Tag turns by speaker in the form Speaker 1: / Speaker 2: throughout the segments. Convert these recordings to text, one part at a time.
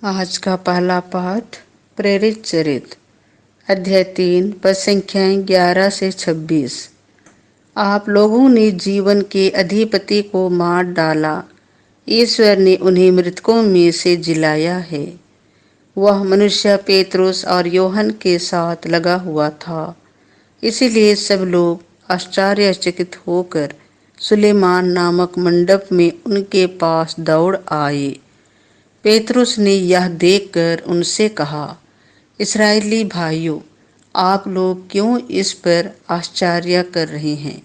Speaker 1: आज का पहला पाठ प्रेरित चरित्र अध्याय 3 पद संख्याएं 11 से 26। आप लोगों ने जीवन के अधिपति को मार डाला, ईश्वर ने उन्हें मृतकों में से जिलाया है। वह मनुष्य पेत्रुस और योहन के साथ लगा हुआ था, इसीलिए सब लोग आश्चर्यचकित होकर सुलेमान नामक मंडप में उनके पास दौड़ आए। पेतरुस ने यह देखकर उनसे कहा, इस्राएली भाइयों, आप लोग क्यों इस पर आश्चर्य कर रहे हैं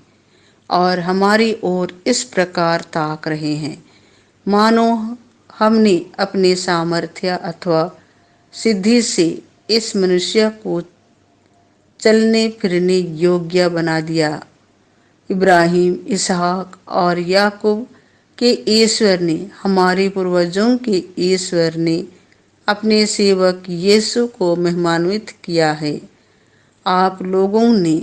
Speaker 1: और हमारी ओर इस प्रकार ताक रहे हैं, मानो हमने अपने सामर्थ्य अथवा सिद्धि से इस मनुष्य को चलने फिरने योग्य बना दिया। इब्राहिम, इसहाक और याकूब के ईश्वर ने, हमारे पूर्वजों के ईश्वर ने अपने सेवक यीशु को महिमान्वित किया है। आप लोगों ने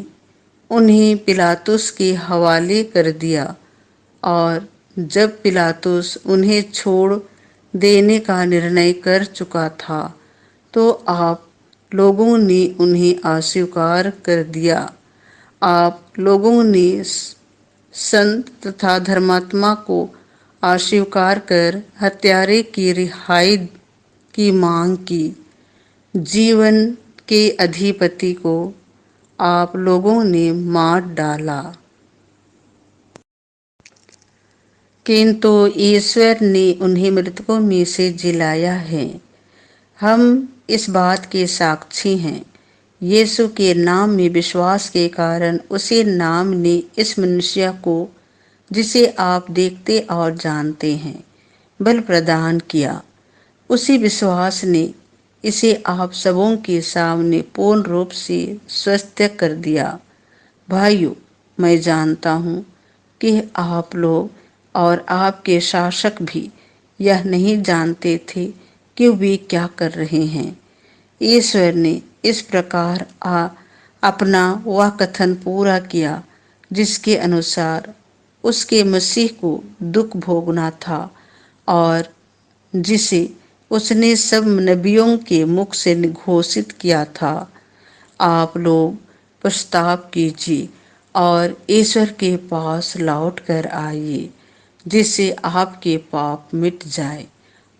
Speaker 1: उन्हें पिलातुस के हवाले कर दिया और जब पिलातुस उन्हें छोड़ देने का निर्णय कर चुका था, तो आप लोगों ने उन्हें अस्वीकार कर दिया। आप लोगों ने संत तथा धर्मात्मा को अस्वीकार कर हत्यारे की रिहाई की मांग की। जीवन के अधिपति को आप लोगों ने मार डाला, किंतु ईश्वर ने उन्हें मृतकों में से जिलाया है। हम इस बात के साक्षी हैं। यीशु के नाम में विश्वास के कारण उसी नाम ने इस मनुष्य को, जिसे आप देखते और जानते हैं, बल प्रदान किया। उसी विश्वास ने इसे आप सबों के सामने पूर्ण रूप से स्वस्थ कर दिया। भाइयों, मैं जानता हूँ कि आप लोग और आपके शासक भी यह नहीं जानते थे कि वे क्या कर रहे हैं। ईश्वर ने इस प्रकार अपना वह कथन पूरा किया जिसके अनुसार उसके मसीह को दुख भोगना था और जिसे उसने सब नबियों के मुख से घोषित किया था। आप लोग पश्चाताप कीजिए और ईश्वर के पास लौट कर आइए, जिससे आपके पाप मिट जाए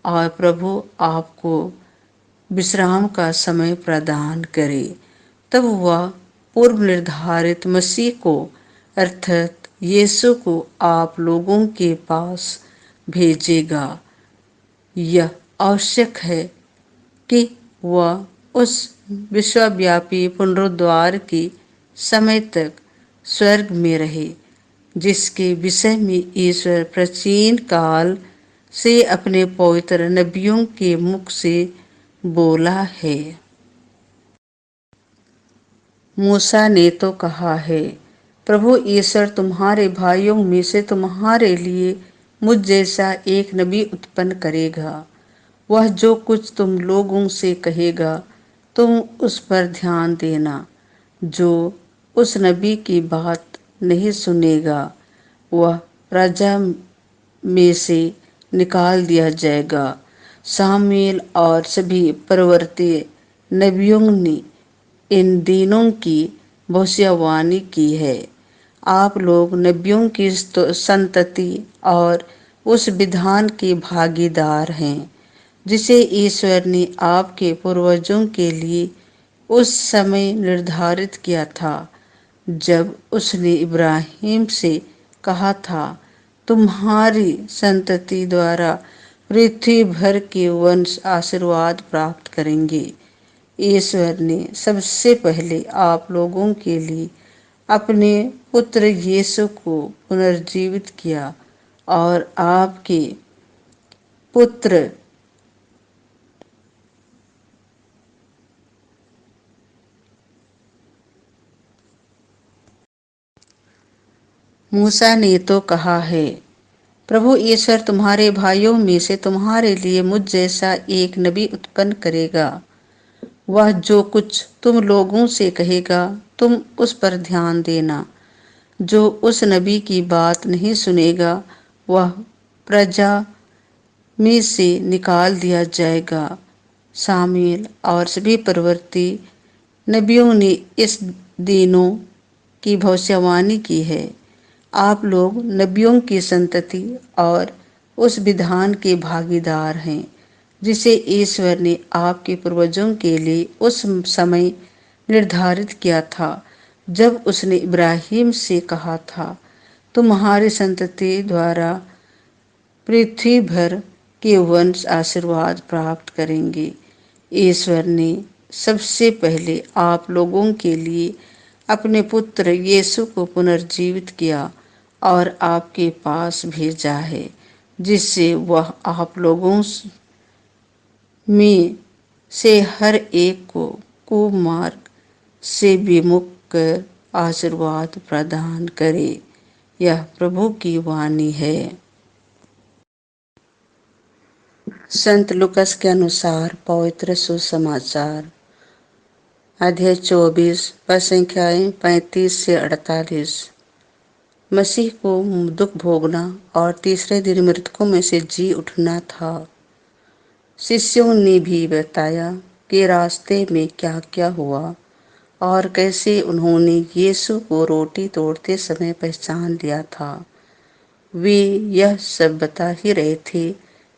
Speaker 1: और प्रभु आपको विश्राम का समय प्रदान करे। तब वह पूर्व निर्धारित मसीह को, अर्थात यीशु को आप लोगों के पास भेजेगा। यह आवश्यक है कि वह उस विश्वव्यापी पुनरुद्धार के समय तक स्वर्ग में रहे, जिसके विषय में ईश्वर प्राचीन काल से अपने पवित्र नबियों के मुख से बोला है। मूसा ने तो कहा है, प्रभु ईश्वर तुम्हारे भाइयों में से तुम्हारे लिए मुझ जैसा एक नबी उत्पन्न करेगा। वह जो कुछ तुम लोगों से कहेगा, तुम उस पर ध्यान देना। जो उस नबी की बात नहीं सुनेगा, वह प्रजा में से निकाल दिया जाएगा। शामुएल और सभी परवर्ती नबियों ने इन दिनों की भविष्यवाणी की है। आप लोग नबियों की संतति और उस विधान के भागीदार हैं, जिसे ईश्वर ने आपके पूर्वजों के लिए उस समय निर्धारित किया था, जब उसने इब्राहिम से कहा था, तुम्हारी संतति द्वारा पृथ्वी भर के वंश आशीर्वाद प्राप्त करेंगे। ईश्वर ने सबसे पहले आप लोगों के लिए अपने पुत्र यीशु को पुनर्जीवित किया और आपके पुत्र मूसा ने तो कहा है, प्रभु ईश्वर तुम्हारे भाइयों में से तुम्हारे लिए मुझ जैसा एक नबी उत्पन्न करेगा। वह जो कुछ तुम लोगों से कहेगा, तुम उस पर ध्यान देना। जो उस नबी की बात नहीं सुनेगा, वह प्रजा में से निकाल दिया जाएगा। शामिल और सभी प्रवृत्ति नबियों ने इस दिनों की भविष्यवाणी की है। आप लोग नबियों की संतति और उस विधान के भागीदार हैं जिसे ईश्वर ने आपके पूर्वजों के लिए उस समय निर्धारित किया था जब उसने इब्राहिम से कहा था, तुम्हारी संतति द्वारा पृथ्वी भर के वंश आशीर्वाद प्राप्त करेंगे। ईश्वर ने सबसे पहले आप लोगों के लिए अपने पुत्र यीशु को पुनर्जीवित किया और आपके पास भेजा है, जिससे वह आप लोगों में से हर एक को कुमार्ग से विमुख कर आशीर्वाद प्रदान करे। यह प्रभु की वाणी है। संत लुकस के अनुसार पवित्र सुसमाचार अध्याय 24 पद संख्याएं 35 से 48। मसीह को दुख भोगना और तीसरे दिन मृतकों में से जी उठना था। शिष्यों ने भी बताया कि रास्ते में क्या क्या हुआ और कैसे उन्होंने यीशु को रोटी तोड़ते समय पहचान लिया था। वे यह सब बता ही रहे थे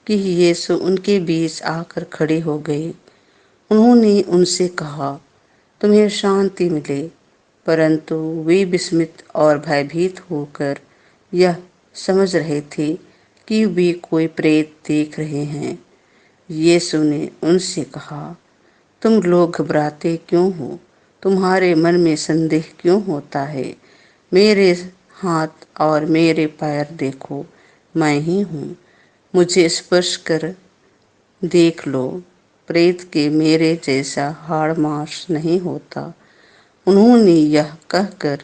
Speaker 1: कि यीशु उनके बीच आकर खड़े हो गए। उन्होंने उनसे कहा, तुम्हें शांति मिले। परंतु वे विस्मित और भयभीत होकर यह समझ रहे थे कि वे कोई प्रेत देख रहे हैं। यीशु ने उनसे कहा, तुम लोग घबराते क्यों हो? तुम्हारे मन में संदेह क्यों होता है? मेरे हाथ और मेरे पैर देखो, मैं ही हूँ। मुझे स्पर्श कर देख लो। प्रेत के मेरे जैसा हाड़ मांस नहीं होता। उन्होंने यह कहकर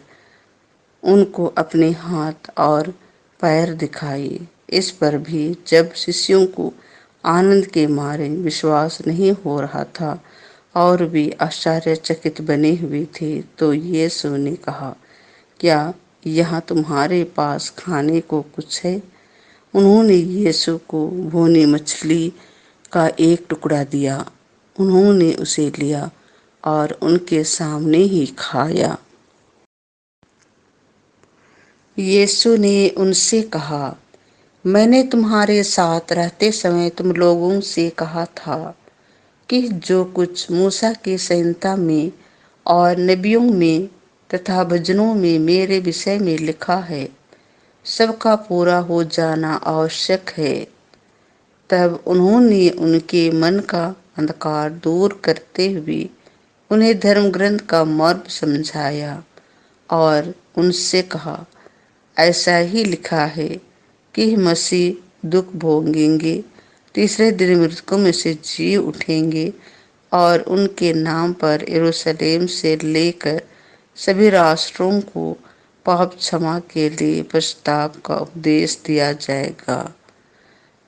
Speaker 1: उनको अपने हाथ और पैर दिखाए। इस पर भी जब शिष्यों को आनंद के मारे विश्वास नहीं हो रहा था और वे आश्चर्यचकित बने हुए थे, तो यीशु ने कहा, क्या यहाँ तुम्हारे पास खाने को कुछ है? उन्होंने यीशु को भुनी मछली का एक टुकड़ा दिया। उन्होंने उसे लिया और उनके सामने ही खाया। यीशु ने उनसे कहा, मैंने तुम्हारे साथ रहते समय तुम लोगों से कहा था कि जो कुछ मूसा की संहिता में और नबियों में तथा भजनों में मेरे विषय में लिखा है, सबका पूरा हो जाना आवश्यक है। तब उन्होंने उनके मन का अंधकार दूर करते हुए उन्हें धर्म ग्रंथ का मर्म समझाया और उनसे कहा, ऐसा ही लिखा है कि मसीह दुख भोगेंगे, तीसरे दिन मृतकों में से जी उठेंगे और उनके नाम पर यरूशलेम से लेकर सभी राष्ट्रों को पाप क्षमा के लिए प्रस्ताव का उपदेश दिया जाएगा।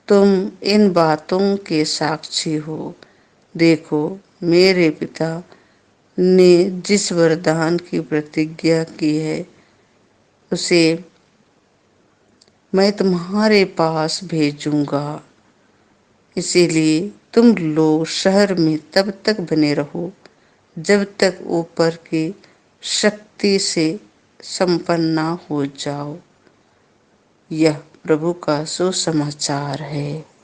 Speaker 1: तुम इन बातों के साक्षी हो। देखो, मेरे पिता ने जिस वरदान की प्रतिज्ञा की है उसे मैं तुम्हारे पास भेजूंगा। इसीलिए तुम लोग शहर में तब तक बने रहो जब तक ऊपर की शक्ति से संपन्न ना हो जाओ। यह प्रभु का सुसमाचार है।